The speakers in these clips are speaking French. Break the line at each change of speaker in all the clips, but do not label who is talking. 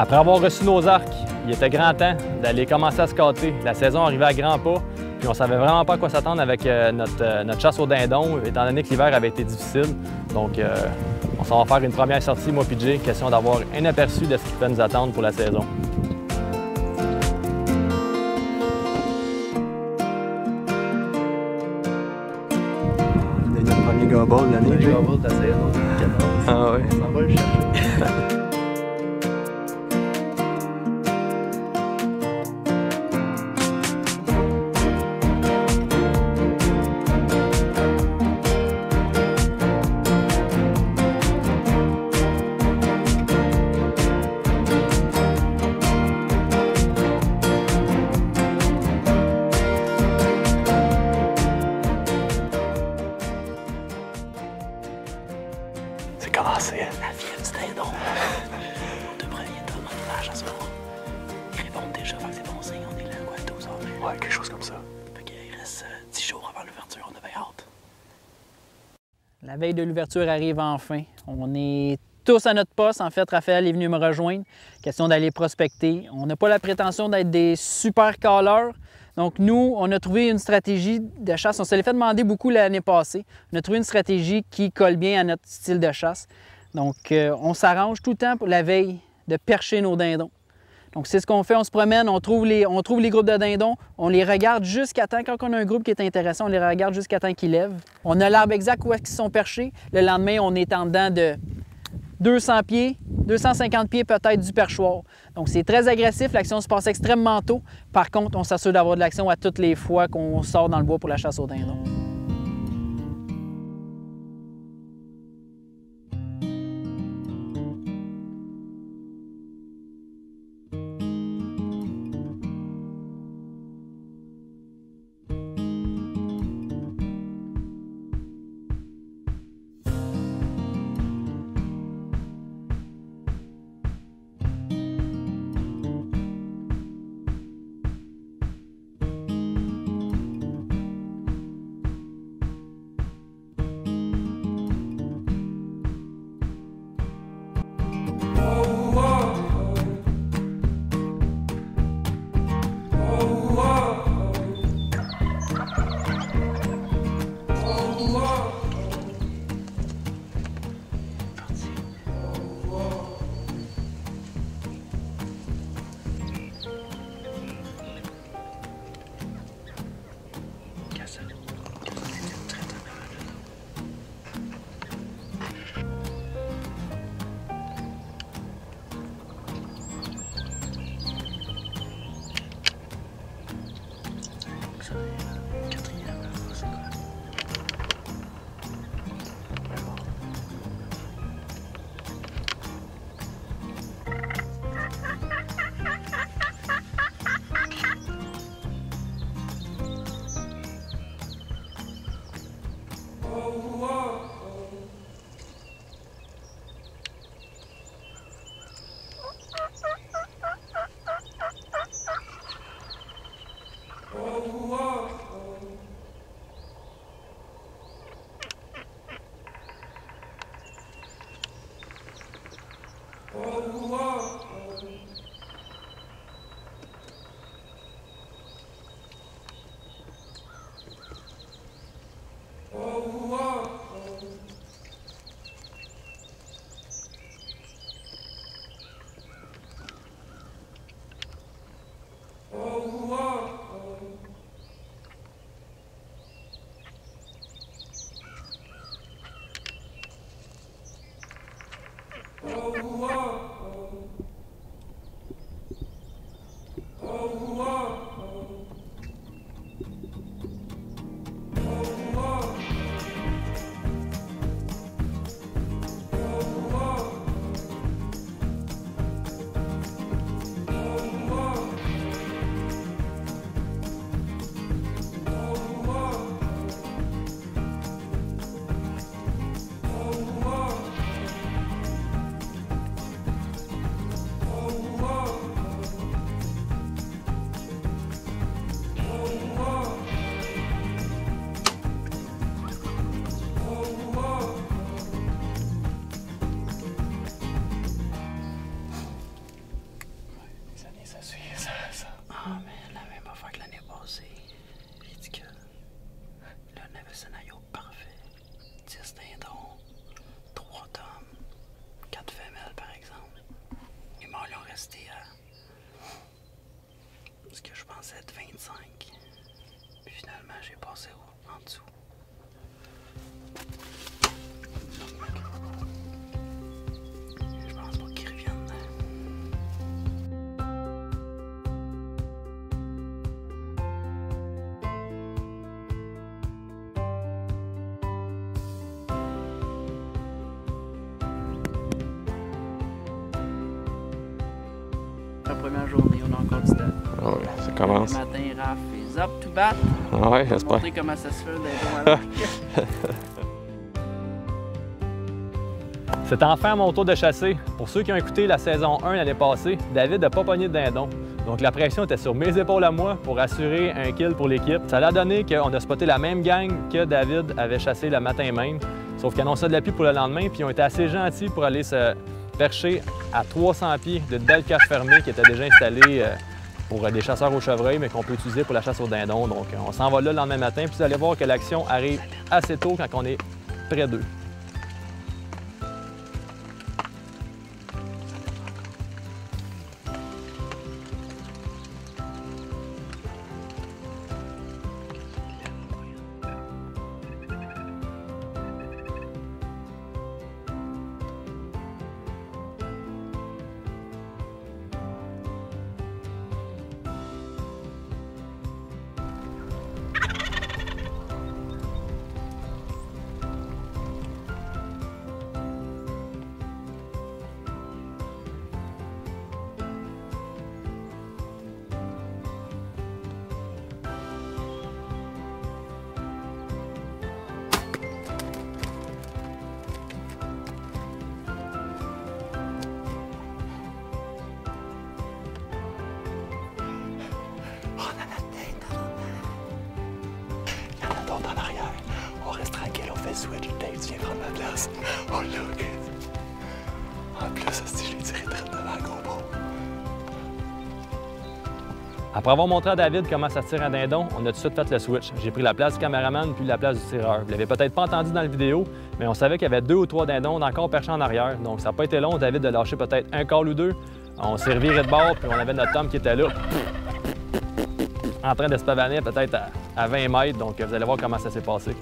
Après avoir reçu nos arcs, il était grand temps d'aller commencer à scotter. La saison arrivait à grands pas, puis on savait vraiment pas à quoi s'attendre avec notre chasse au dindon, étant donné que l'hiver avait été difficile. Donc, on s'en va faire une première sortie, moi et Jay, question d'avoir un aperçu de ce qui peut nous attendre pour la saison.
C'est notre premier gobble de l'année.
Le gobble de la saison.
Ah oui.
On s'en va le chercher.
C'est commencé.
La ville du dindon. Nos deux premiers tomes en image à ce moment. Ils répondent déjà, fait que c'est bon signe, on est là, quoi, 12 avril.
Ouais, quelque chose comme ça.
Fait qu'il reste 10 jours avant l'ouverture, on a bien hâte.
La veille de l'ouverture arrive enfin. On est tous à notre poste. En fait, Raphaël est venu me rejoindre. Question d'aller prospecter. On n'a pas la prétention d'être des super calleurs. Donc, nous, on a trouvé une stratégie de chasse. On se l'est fait demander beaucoup l'année passée. On a trouvé une stratégie qui colle bien à notre style de chasse. Donc, on s'arrange tout le temps pour la veille de percher nos dindons. Donc, c'est ce qu'on fait. On se promène, on trouve les groupes de dindons, on les regarde jusqu'à temps, quand on a un groupe qui est intéressant, on les regarde jusqu'à temps qu'ils lèvent. On a l'arbre exact où est-ce qu'ils sont perchés. Le lendemain, on est en dedans de 200 pieds, 250 pieds peut-être du perchoir. Donc, c'est très agressif. L'action se passe extrêmement tôt. Par contre, on s'assure d'avoir de l'action à toutes les fois qu'on sort dans le bois pour la chasse aux dindons. première journée, on a encore du temps.
Ah ouais, ça commence.
Le matin, Raph est up to bat.
Ah ouais,
On va
j'espère.
montrer comment ça se fait d'un jour à l'autre.
C'est enfin mon tour de chasser. Pour ceux qui ont écouté la saison 1 l'année passée, David n'a pas pogné de dindon. Donc la pression était sur mes épaules à moi pour assurer un kill pour l'équipe. Ça a donné qu'on a spoté la même gang que David avait chassé le matin même, sauf qu'ils annonçaient de la pluie pour le lendemain, puis ils ont été assez gentils pour aller se percher à 300 pieds d'une belle cache fermée qui était déjà installée pour des chasseurs au chevreuil, mais qu'on peut utiliser pour la chasse au dindon. Donc on s'en va là le lendemain matin, puis vous allez voir que l'action arrive assez tôt quand on est près d'eux.
Switch, Dave, tu viens prendre ma place. Oh là, OK. En plus, si je l'ai tiré très devant le GoPro.
Après avoir montré à David comment ça se tire un dindon, on a tout de suite fait le switch. J'ai pris la place du caméraman puis la place du tireur. Vous l'avez peut-être pas entendu dans la vidéo, mais on savait qu'il y avait 2 ou 3 dindons encore perchés en arrière. Donc ça n'a pas été long, David, de lâcher peut-être un call ou deux. On s'est reviré de bord, puis on avait notre Tom qui était là, en train de se pavaner peut-être à 20 mètres. Donc vous allez voir comment ça s'est passé.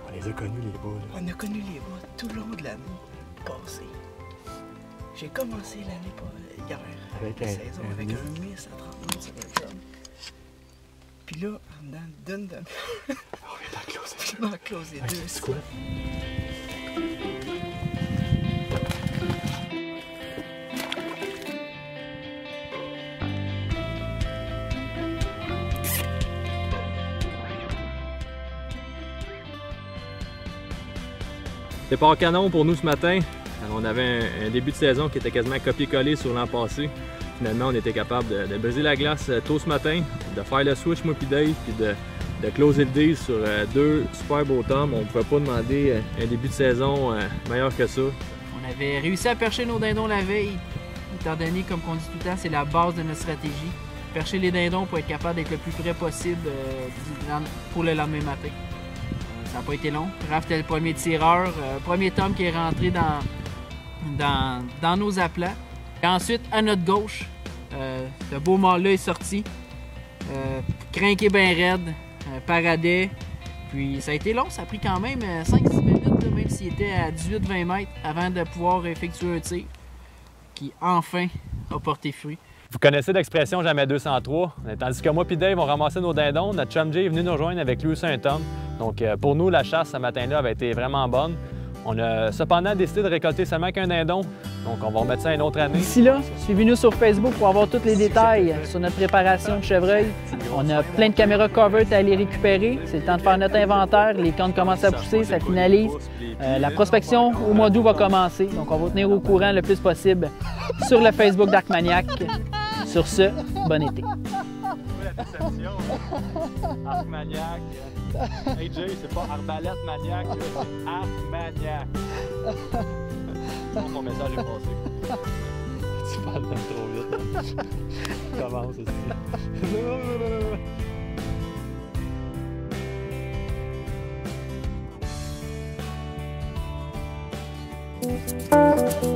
On les a connus, les bas. Là.
On a connu les bas tout le long de l'année passée. J'ai commencé l'année hier,
avec
la
un
saison, avec un miss à 30 minutes sur le job. Puis là, en dedans d'une demi.
On vient d'en closer.
Je vais en closer deux.
C'est quoi?
Départ canon pour nous ce matin. On avait un début de saison qui était quasiment copié-collé sur l'an passé. Finalement, on était capable de briser la glace tôt ce matin, de faire le switch, moi puis Dave, puis de closer le deal sur 2 super beaux tomes. On ne pouvait pas demander un début de saison meilleur que ça.
On avait réussi à percher nos dindons la veille, étant donné, comme on dit tout le temps, c'est la base de notre stratégie. Percher les dindons pour être capable d'être le plus près possible pour le lendemain matin. Ça n'a pas été long. Raph était le premier tireur, premier tome qui est rentré dans nos aplats. Et ensuite, à notre gauche, ce beau mâle-là est sorti, crinqué bien raide, paradais. Puis ça a été long, ça a pris quand même 5-6 minutes, même s'il était à 18-20 mètres avant de pouvoir effectuer un tir qui, enfin, a porté fruit.
Vous connaissez l'expression « jamais 203 ». Tandis que moi et Dave, on ramassait nos dindons, notre chum Jay est venu nous rejoindre avec lui aussi un Tom. Donc pour nous, la chasse ce matin-là avait été vraiment bonne. On a cependant décidé de récolter seulement qu'un dindon, donc on va remettre ça à une autre année.
D'ici là, suivez-nous sur Facebook pour avoir tous les détails sur notre préparation de chevreuil. On a plein de caméras covert à aller récupérer. C'est le temps de faire notre inventaire. Les cornes commencent à pousser, ça finalise. La prospection au mois d'août va commencer, donc on va tenir au courant le plus possible sur le Facebook d'Arc-Maniac. Sur ce, bon été.
Arc-Maniac. Hey Jay, c'est pas arbalète maniaque, c'est Arc-Maniac. Mon message est passé. Tu parles même trop vite. Commence aussi.